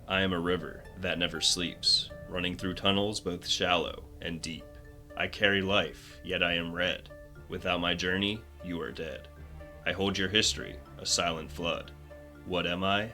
I am a river that never sleeps, running through tunnels both shallow and deep. I carry life, yet I am red. Without my journey, you are dead. I hold your history, a silent flood. What am I?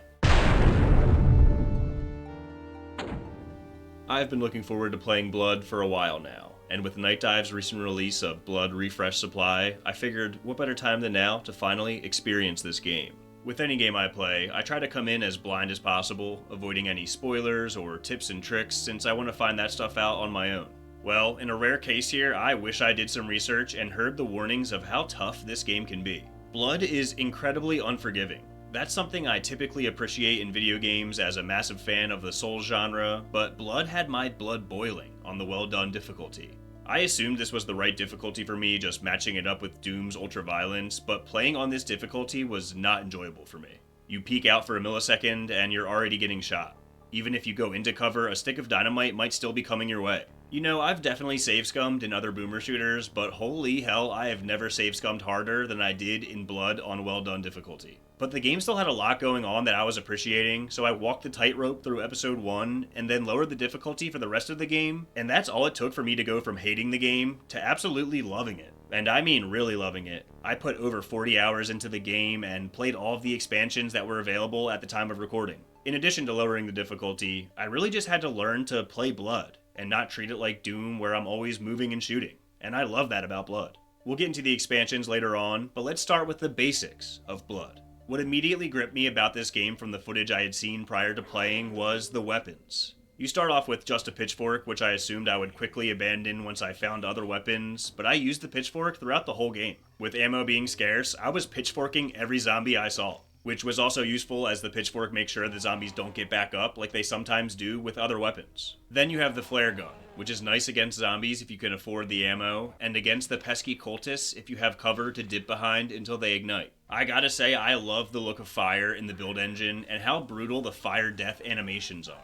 I've been looking forward to playing Blood for a while now, and with Night Dive's recent release of Blood Refresh Supply, I figured what better time than now to finally experience this game. With any game I play, I try to come in as blind as possible, avoiding any spoilers or tips and tricks since I want to find that stuff out on my own. Well, in a rare case here, I wish I did some research and heard the warnings of how tough this game can be. Blood is incredibly unforgiving. That's something I typically appreciate in video games as a massive fan of the Souls genre, but Blood had my blood boiling on the well done difficulty. I assumed this was the right difficulty for me, just matching it up with Doom's ultraviolence, but playing on this difficulty was not enjoyable for me. You peek out for a millisecond and you're already getting shot. Even if you go into cover, a stick of dynamite might still be coming your way. You know, I've definitely save scummed in other boomer shooters, but holy hell, I have never save scummed harder than I did in Blood on well done difficulty. But the game still had a lot going on that I was appreciating, so I walked the tightrope through episode 1 and then lowered the difficulty for the rest of the game, and that's all it took for me to go from hating the game to absolutely loving it. And I mean really loving it. I put over 40 hours into the game and played all of the expansions that were available at the time of recording. In addition to lowering the difficulty, I really just had to learn to play Blood and not treat it like Doom where I'm always moving and shooting. And I love that about Blood. We'll get into the expansions later on, but let's start with the basics of Blood. What immediately gripped me about this game from the footage I had seen prior to playing was the weapons. You start off with just a pitchfork, which I assumed I would quickly abandon once I found other weapons, but I used the pitchfork throughout the whole game. With ammo being scarce, I was pitchforking every zombie I saw, which was also useful as the pitchfork makes sure the zombies don't get back up like they sometimes do with other weapons. Then you have the flare gun, which is nice against zombies if you can afford the ammo, and against the pesky cultists if you have cover to dip behind until they ignite. I gotta say, I love the look of fire in the build engine and how brutal the fire death animations are.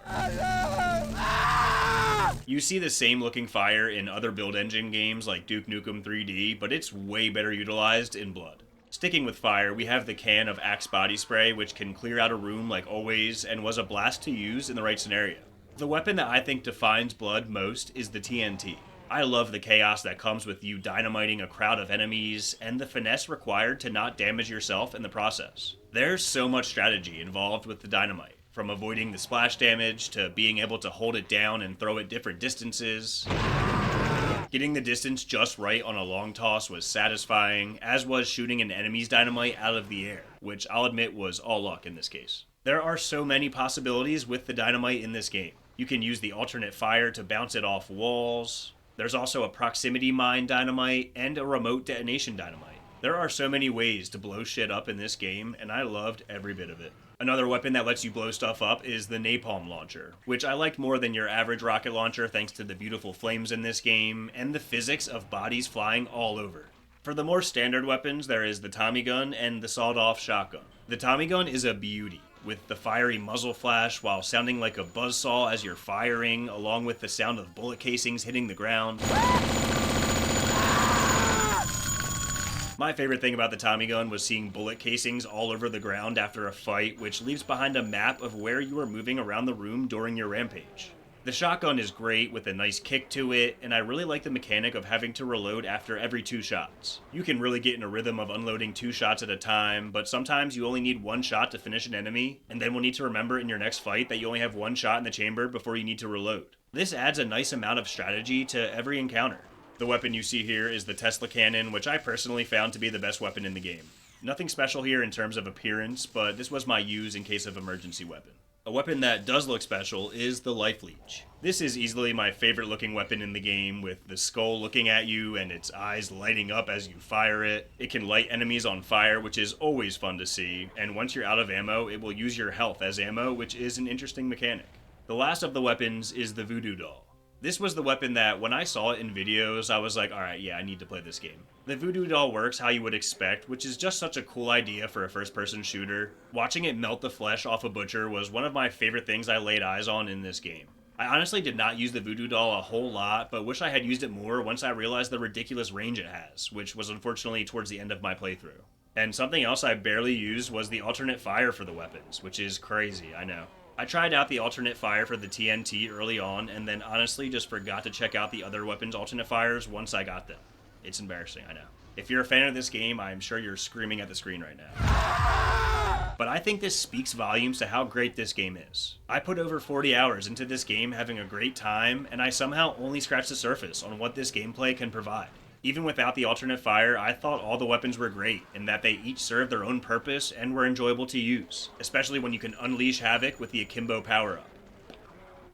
You see the same looking fire in other build engine games like Duke Nukem 3D, but it's way better utilized in Blood. Sticking with fire, we have the can of Axe body spray, which can clear out a room like always and was a blast to use in the right scenario. The weapon that I think defines Blood most is the TNT. I love the chaos that comes with you dynamiting a crowd of enemies and the finesse required to not damage yourself in the process. There's so much strategy involved with the dynamite, from avoiding the splash damage to being able to hold it down and throw it different distances. Getting the distance just right on a long toss was satisfying, as was shooting an enemy's dynamite out of the air, which I'll admit was all luck in this case. There are so many possibilities with the dynamite in this game. You can use the alternate fire to bounce it off walls. There's also a proximity mine dynamite and a remote detonation dynamite. There are so many ways to blow shit up in this game, and I loved every bit of it. Another weapon that lets you blow stuff up is the napalm launcher, which I liked more than your average rocket launcher thanks to the beautiful flames in this game and the physics of bodies flying all over. For the more standard weapons, there is the Tommy gun and the sawed-off shotgun. The Tommy gun is a beauty, with the fiery muzzle flash while sounding like a buzzsaw as you're firing, along with the sound of bullet casings hitting the ground. My favorite thing about the Tommy gun was seeing bullet casings all over the ground after a fight, which leaves behind a map of where you are moving around the room during your rampage. The shotgun is great with a nice kick to it, and I really like the mechanic of having to reload after every 2 shots. You can really get in a rhythm of unloading 2 shots at a time, but sometimes you only need 1 shot to finish an enemy, and then will need to remember in your next fight that you only have 1 shot in the chamber before you need to reload. This adds a nice amount of strategy to every encounter. The weapon you see here is the Tesla cannon, which I personally found to be the best weapon in the game. Nothing special here in terms of appearance, but this was my use in case of emergency weapon. A weapon that does look special is the Life Leech. This is easily my favorite looking weapon in the game, with the skull looking at you and its eyes lighting up as you fire it. It can light enemies on fire, which is always fun to see, and once you're out of ammo, it will use your health as ammo, which is an interesting mechanic. The last of the weapons is the Voodoo Doll. This was the weapon that, when I saw it in videos, I was like, alright, yeah, I need to play this game. The Voodoo Doll works how you would expect, which is just such a cool idea for a first-person shooter. Watching it melt the flesh off a butcher was one of my favorite things I laid eyes on in this game. I honestly did not use the Voodoo Doll a whole lot, but wish I had used it more once I realized the ridiculous range it has, which was unfortunately towards the end of my playthrough. And something else I barely used was the alternate fire for the weapons, which is crazy, I know. I tried out the alternate fire for the TNT early on, and then honestly just forgot to check out the other weapons' alternate fires once I got them. It's embarrassing, I know. If you're a fan of this game, I'm sure you're screaming at the screen right now. But I think this speaks volumes to how great this game is. I put over 40 hours into this game having a great time, and I somehow only scratched the surface on what this gameplay can provide. Even without the alternate fire, I thought all the weapons were great, and that they each served their own purpose and were enjoyable to use, especially when you can unleash havoc with the Akimbo power-up.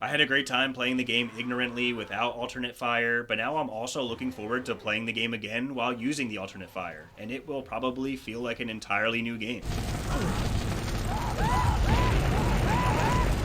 I had a great time playing the game ignorantly without alternate fire, but now I'm also looking forward to playing the game again while using the alternate fire, and it will probably feel like an entirely new game.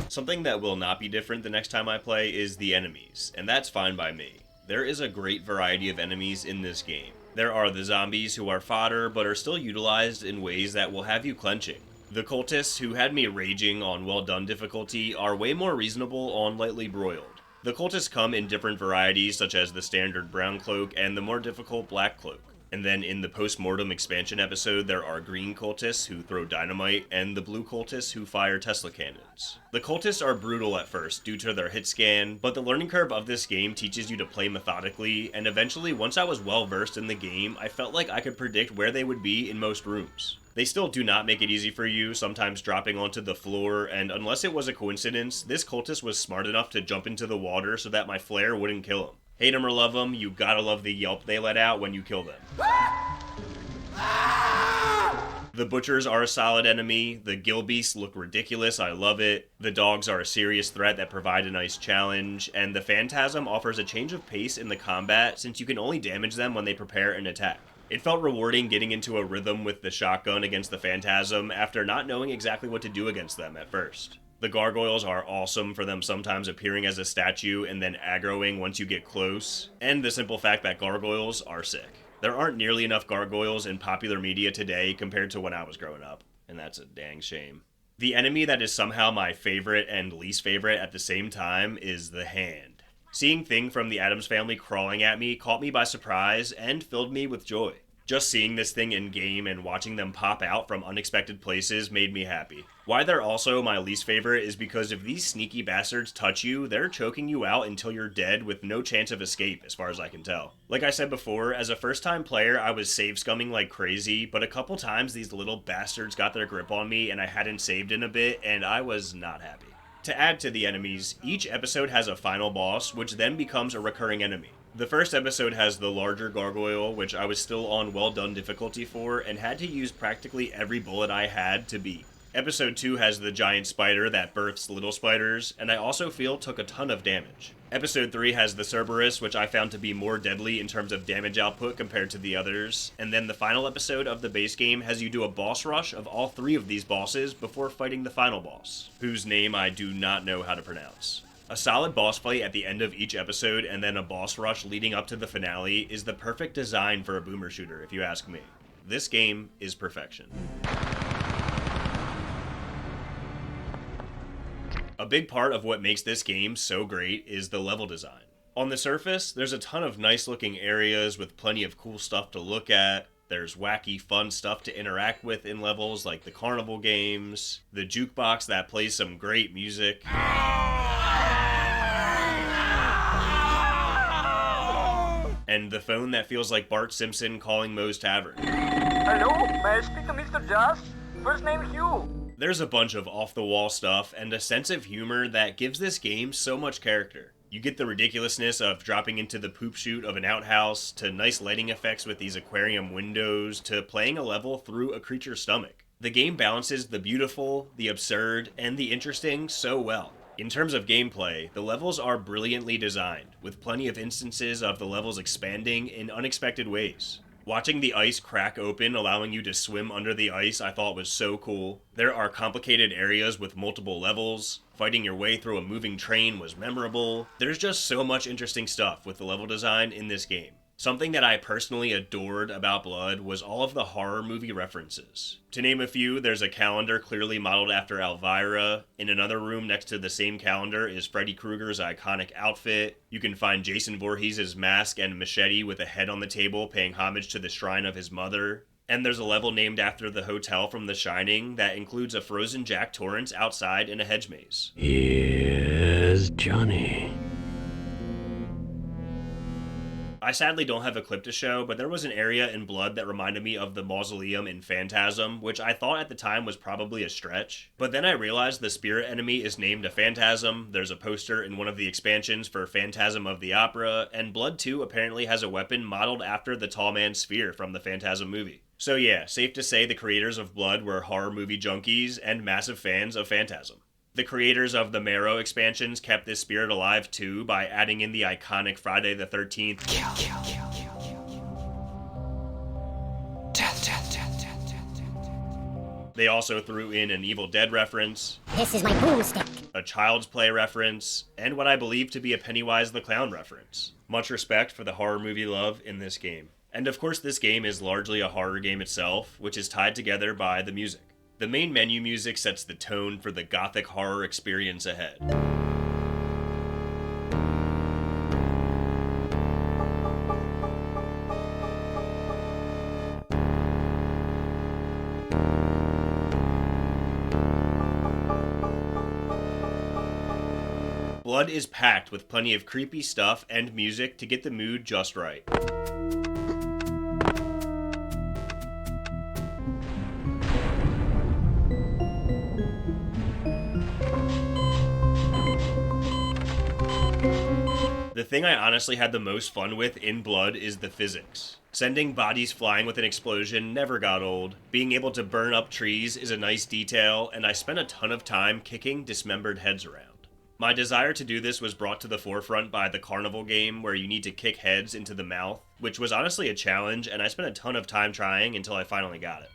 Something that will not be different the next time I play is the enemies, and that's fine by me. There is a great variety of enemies in this game. There are the zombies who are fodder, but are still utilized in ways that will have you clenching. The cultists, who had me raging on well done difficulty, are way more reasonable on lightly broiled. The cultists come in different varieties, such as the standard brown cloak and the more difficult black cloak. And then in the post-mortem expansion episode, there are green cultists who throw dynamite, and the blue cultists who fire Tesla cannons. The cultists are brutal at first due to their hit scan, but the learning curve of this game teaches you to play methodically, and eventually, once I was well versed in the game, I felt like I could predict where they would be in most rooms. They still do not make it easy for you, sometimes dropping onto the floor, and unless it was a coincidence, this cultist was smart enough to jump into the water so that my flare wouldn't kill him. Hate them or love them, you gotta love the yelp they let out when you kill them. The butchers are a solid enemy, the gill beasts look ridiculous, I love it, the dogs are a serious threat that provide a nice challenge, and the phantasm offers a change of pace in the combat since you can only damage them when they prepare an attack. It felt rewarding getting into a rhythm with the shotgun against the phantasm after not knowing exactly what to do against them at first. The gargoyles are awesome for them sometimes appearing as a statue and then aggroing once you get close, and the simple fact that gargoyles are sick. There aren't nearly enough gargoyles in popular media today compared to when I was growing up, and that's a dang shame. The enemy that is somehow my favorite and least favorite at the same time is the Hand. Seeing Thing from the Addams Family crawling at me caught me by surprise and filled me with joy. Just seeing this thing in game and watching them pop out from unexpected places made me happy. Why they're also my least favorite is because if these sneaky bastards touch you, they're choking you out until you're dead with no chance of escape, as far as I can tell. Like I said before, as a first-time player, I was save scumming like crazy, but a couple times these little bastards got their grip on me and I hadn't saved in a bit, and I was not happy. To add to the enemies, each episode has a final boss, which then becomes a recurring enemy. The first episode has the larger gargoyle, which I was still on well done difficulty for, and had to use practically every bullet I had to beat. Episode 2 has the giant spider that births little spiders, and I also feel took a ton of damage. Episode 3 has the Cerberus, which I found to be more deadly in terms of damage output compared to the others, and then the final episode of the base game has you do a boss rush of all 3 of these bosses before fighting the final boss, whose name I do not know how to pronounce. A solid boss fight at the end of each episode and then a boss rush leading up to the finale is the perfect design for a boomer shooter, if you ask me. This game is perfection. A big part of what makes this game so great is the level design. On the surface, there's a ton of nice looking areas with plenty of cool stuff to look at. There's wacky, fun stuff to interact with in levels like the carnival games, the jukebox that plays some great music, and the phone that feels like Bart Simpson calling Moe's Tavern. Hello, may I speak to Mr. Just? First name Hugh. There's a bunch of off-the-wall stuff and a sense of humor that gives this game so much character. You get the ridiculousness of dropping into the poop chute of an outhouse, to nice lighting effects with these aquarium windows, to playing a level through a creature's stomach. The game balances the beautiful, the absurd, and the interesting so well. In terms of gameplay, the levels are brilliantly designed, with plenty of instances of the levels expanding in unexpected ways. Watching the ice crack open, allowing you to swim under the ice, I thought was so cool. There are complicated areas with multiple levels. Fighting your way through a moving train was memorable. There's just so much interesting stuff with the level design in this game. Something that I personally adored about Blood was all of the horror movie references. To name a few, there's a calendar clearly modeled after Elvira. In another room next to the same calendar is Freddy Krueger's iconic outfit. You can find Jason Voorhees' mask and machete with a head on the table paying homage to the shrine of his mother. And there's a level named after the hotel from The Shining that includes a frozen Jack Torrance outside in a hedge maze. Here's Johnny. I sadly don't have a clip to show, but there was an area in Blood that reminded me of the mausoleum in Phantasm, which I thought at the time was probably a stretch. But then I realized the spirit enemy is named a Phantasm, there's a poster in one of the expansions for Phantasm of the Opera, and Blood 2 apparently has a weapon modeled after the Tall Man's Sphere from the Phantasm movie. So yeah, safe to say the creators of Blood were horror movie junkies and massive fans of Phantasm. The creators of the Marrow expansions kept this spirit alive too by adding in the iconic Friday the 13th. They also threw in an Evil Dead reference, This is my boomstick. a Child's Play reference, and what I believe to be a Pennywise the Clown reference. Much respect for the horror movie love in this game. And of course this game is largely a horror game itself, which is tied together by the music. The main menu music sets the tone for the gothic horror experience ahead. Blood is packed with plenty of creepy stuff and music to get the mood just right. The thing I honestly had the most fun with in Blood is the physics. Sending bodies flying with an explosion never got old. Being able to burn up trees is a nice detail, and I spent a ton of time kicking dismembered heads around. My desire to do this was brought to the forefront by the Carnival game, where you need to kick heads into the mouth, which was honestly a challenge, and I spent a ton of time trying until I finally got it.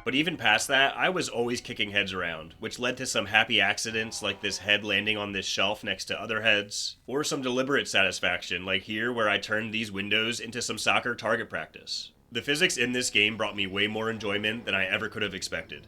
But even past that, I was always kicking heads around, which led to some happy accidents like this head landing on this shelf next to other heads, or some deliberate satisfaction like here where I turned these windows into some soccer target practice. The physics in this game brought me way more enjoyment than I ever could have expected.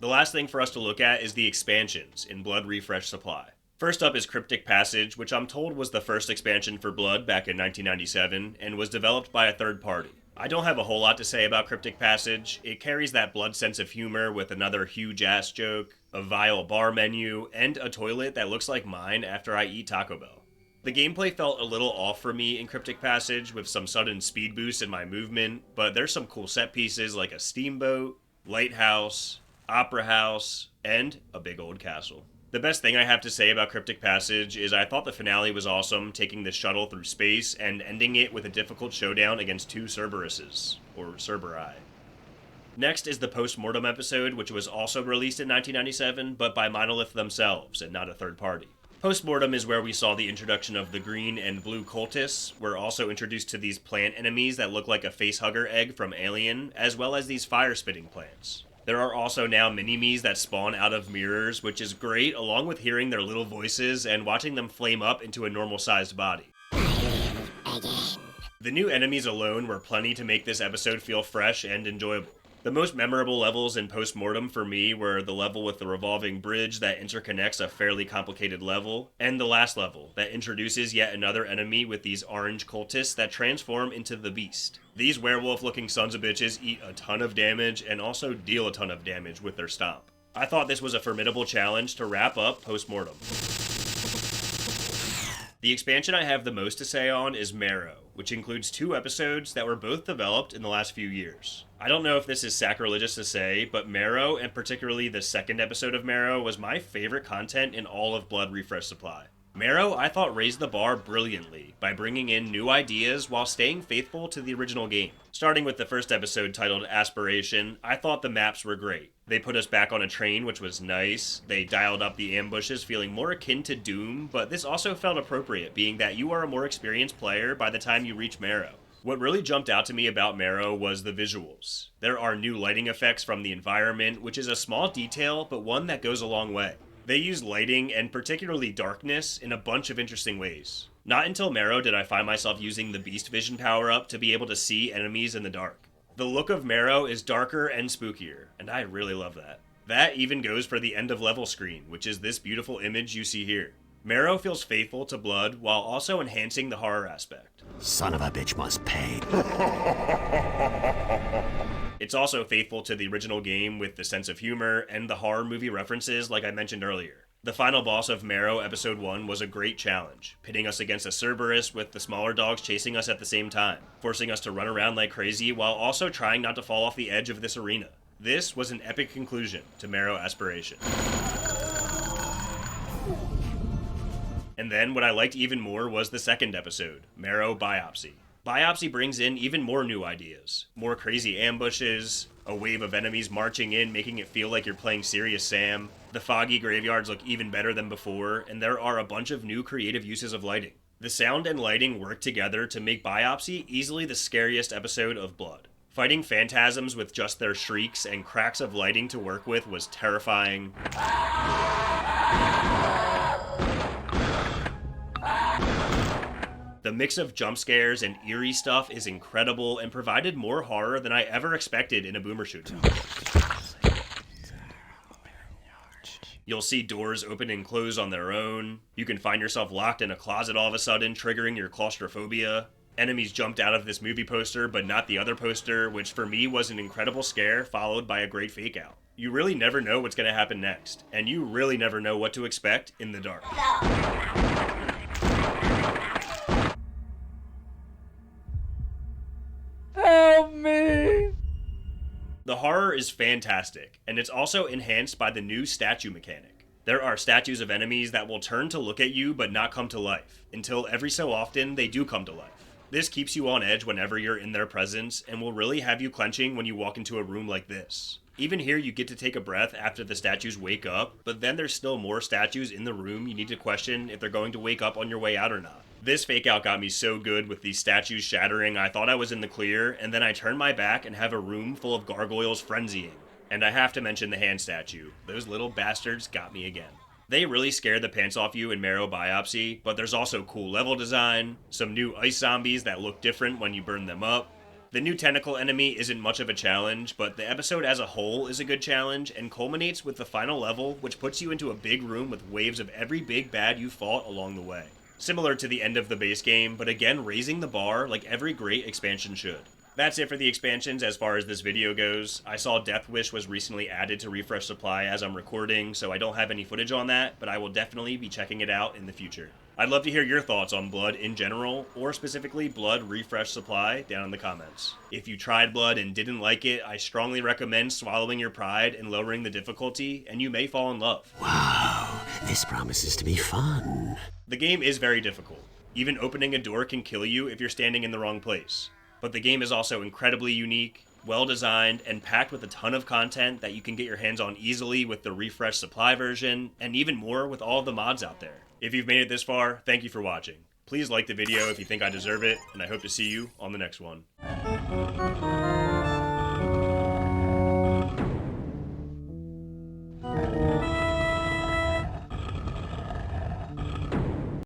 The last thing for us to look at is the expansions in Blood Refresh Supply. First up is Cryptic Passage, which I'm told was the first expansion for Blood back in 1997 and was developed by a third party. I don't have a whole lot to say about Cryptic Passage. It carries that Blood sense of humor with another huge ass joke, a vile bar menu, and a toilet that looks like mine after I eat Taco Bell. The gameplay felt a little off for me in Cryptic Passage with some sudden speed boosts in my movement, but there's some cool set pieces like a steamboat, lighthouse, opera house, and a big old castle. The best thing I have to say about Cryptic Passage is I thought the finale was awesome, taking the shuttle through space and ending it with a difficult showdown against two Cerberuses, or Cerberi. Next is the Post-Mortem episode, which was also released in 1997, but by Monolith themselves and not a third party. Post-Mortem is where we saw the introduction of the green and blue cultists. We're also introduced to these plant enemies that look like a facehugger egg from Alien, as well as these fire-spitting plants. There are also now mini-me's that spawn out of mirrors, which is great, along with hearing their little voices and watching them flame up into a normal-sized body. The new enemies alone were plenty to make this episode feel fresh and enjoyable. The most memorable levels in Post-Mortem for me were the level with the revolving bridge that interconnects a fairly complicated level, and the last level that introduces yet another enemy with these orange cultists that transform into the Beast. These werewolf-looking sons of bitches eat a ton of damage and also deal a ton of damage with their stomp. I thought this was a formidable challenge to wrap up Post-Mortem. The expansion I have the most to say on is Marrow, which includes 2 episodes that were both developed in the last few years. I don't know if this is sacrilegious to say, but Marrow, and particularly the second episode of Marrow, was my favorite content in all of Blood Refresh Supply. Marrow, I thought, raised the bar brilliantly by bringing in new ideas while staying faithful to the original game. Starting with the first episode titled Aspiration, I thought the maps were great. They put us back on a train, which was nice. They dialed up the ambushes, feeling more akin to Doom, but this also felt appropriate, being that you are a more experienced player by the time you reach Marrow. What really jumped out to me about Marrow was the visuals. There are new lighting effects from the environment, which is a small detail, but one that goes a long way. They use lighting, and particularly darkness, in a bunch of interesting ways. Not until Marrow did I find myself using the Beast Vision power-up to be able to see enemies in the dark. The look of Marrow is darker and spookier, and I really love that. That even goes for the end of level screen, which is this beautiful image you see here. Marrow feels faithful to Blood while also enhancing the horror aspect. Son of a bitch must pay. It's also faithful to the original game with the sense of humor and the horror movie references like I mentioned earlier. The final boss of Marrow Episode 1 was a great challenge, pitting us against a Cerberus with the smaller dogs chasing us at the same time, forcing us to run around like crazy while also trying not to fall off the edge of this arena. This was an epic conclusion to Marrow Aspiration. And then what I liked even more was the second episode, Marrow Biopsy. Biopsy brings in even more new ideas, more crazy ambushes, a wave of enemies marching in, making it feel like you're playing Serious Sam. The foggy graveyards look even better than before, and there are a bunch of new creative uses of lighting. The sound and lighting work together to make Biopsy easily the scariest episode of Blood. Fighting phantasms with just their shrieks and cracks of lighting to work with was terrifying. The mix of jump scares and eerie stuff is incredible and provided more horror than I ever expected in a boomer shooter. You'll see doors open and close on their own. You can find yourself locked in a closet all of a sudden, triggering your claustrophobia. Enemies jumped out of this movie poster, but not the other poster, which for me was an incredible scare followed by a great fake out. You really never know what's going to happen next, and you really never know what to expect in the dark. Help me! The horror is fantastic, and it's also enhanced by the new statue mechanic. There are statues of enemies that will turn to look at you but not come to life, until every so often they do come to life. This keeps you on edge whenever you're in their presence, and will really have you clenching when you walk into a room like this. Even here you get to take a breath after the statues wake up, but then there's still more statues in the room you need to question if they're going to wake up on your way out or not. This fake out got me so good with these statues shattering I thought I was in the clear, and then I turn my back and have a room full of gargoyles frenzying. And I have to mention the hand statue. Those little bastards got me again. They really scared the pants off you in Marrow Biopsy, but there's also cool level design, some new ice zombies that look different when you burn them up. The new tentacle enemy isn't much of a challenge, but the episode as a whole is a good challenge and culminates with the final level, which puts you into a big room with waves of every big bad you fought along the way. Similar to the end of the base game, but again raising the bar like every great expansion should. That's it for the expansions as far as this video goes. I saw Death Wish was recently added to Refresh Supply as I'm recording, so I don't have any footage on that, but I will definitely be checking it out in the future. I'd love to hear your thoughts on Blood in general, or specifically Blood Refresh Supply down in the comments. If you tried Blood and didn't like it, I strongly recommend swallowing your pride and lowering the difficulty, and you may fall in love. Wow, this promises to be fun. The game is very difficult. Even opening a door can kill you if you're standing in the wrong place. But the game is also incredibly unique, well-designed, and packed with a ton of content that you can get your hands on easily with the Refresh Supply version, and even more with all of the mods out there. If you've made it this far, thank you for watching. Please like the video if you think I deserve it, and I hope to see you on the next one.